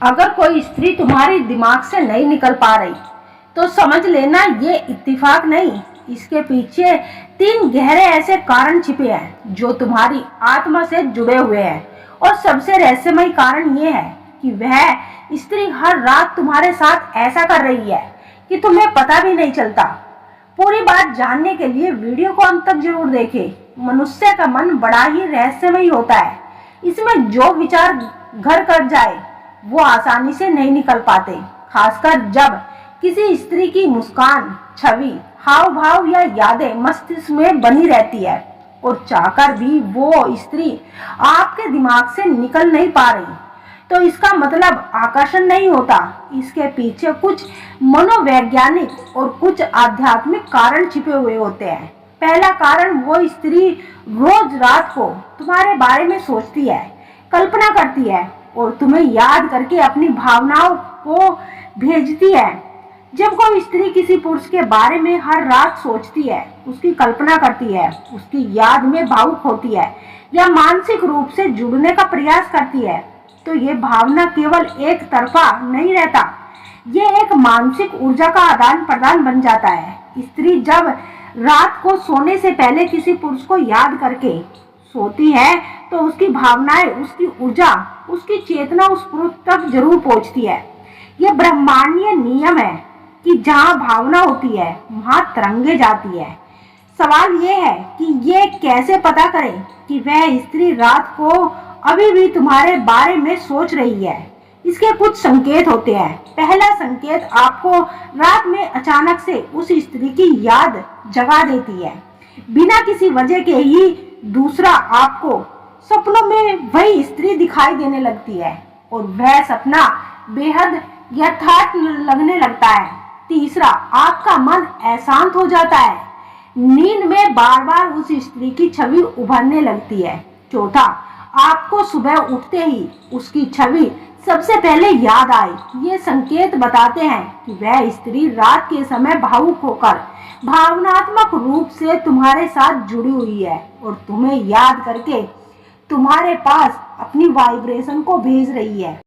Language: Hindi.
अगर कोई स्त्री तुम्हारी दिमाग से नहीं निकल पा रही तो समझ लेना ये इत्तेफाक नहीं, इसके पीछे 3 गहरे ऐसे कारण छिपे हैं जो तुम्हारी आत्मा से जुड़े हुए हैं। और सबसे रहस्यमय कारण ये है कि वह स्त्री हर रात तुम्हारे साथ ऐसा कर रही है कि तुम्हें पता भी नहीं चलता। पूरी बात जानने के लिए वीडियो को अंत तक जरूर देखें। मनुष्य का मन बड़ा ही रहस्यमय होता है, इसमें जो विचार घर कर जाए वो आसानी से नहीं निकल पाते, खासकर जब किसी स्त्री की मुस्कान, छवि, हाव भाव या यादें मस्तिष्क में बनी रहती है और चाहकर भी वो स्त्री आपके दिमाग से निकल नहीं पा रही, तो इसका मतलब आकर्षण नहीं होता। इसके पीछे कुछ मनोवैज्ञानिक और कुछ आध्यात्मिक कारण छिपे हुए होते हैं। पहला कारण, वो स्त्री रोज रात को तुम्हारे बारे में सोचती है, कल्पना करती है और तुम्हें याद करके अपनी भावनाओं को भेजती है। जब कोई स्त्री किसी पुरुष के बारे में हर रात सोचती है, उसकी कल्पना करती है, उसकी याद में भावुक होती है या मानसिक रूप से जुड़ने का प्रयास करती है, तो ये भावना केवल एक तरफा नहीं रहता, ये एक मानसिक ऊर्जा का आदान प्रदान बन जाता है। स्त्री जब रात को सोने से पहले किसी पुरुष को याद करके सोती है तो उसकी भावनाएं, उसकी ऊर्जा, उसकी चेतना उस पुरुष तक जरूर पहुंचती है। यह ब्रह्मांडीय नियम है कि जहाँ भावना होती है वहाँ तरंगे जाती है। सवाल ये है कि ये कैसे पता करें कि वह स्त्री रात को अभी भी तुम्हारे बारे में सोच रही है। इसके कुछ संकेत होते हैं। पहला संकेत, आपको रात में अचानक से उस स्त्री की याद जगा देती है बिना किसी वजह के ही। दूसरा, आपको सपनों में वही स्त्री दिखाई देने लगती है और वह सपना बेहद यथार्थ लगने लगता है। तीसरा, आपका मन अशांत हो जाता है, नींद में बार बार उस स्त्री की छवि उभरने लगती है। चौथा, आपको सुबह उठते ही उसकी छवि सबसे पहले याद आई। ये संकेत बताते हैं कि वह स्त्री रात के समय भावुक होकर भावनात्मक रूप से तुम्हारे साथ जुड़ी हुई है और तुम्हें याद करके तुम्हारे पास अपनी वाइब्रेशन को भेज रही है।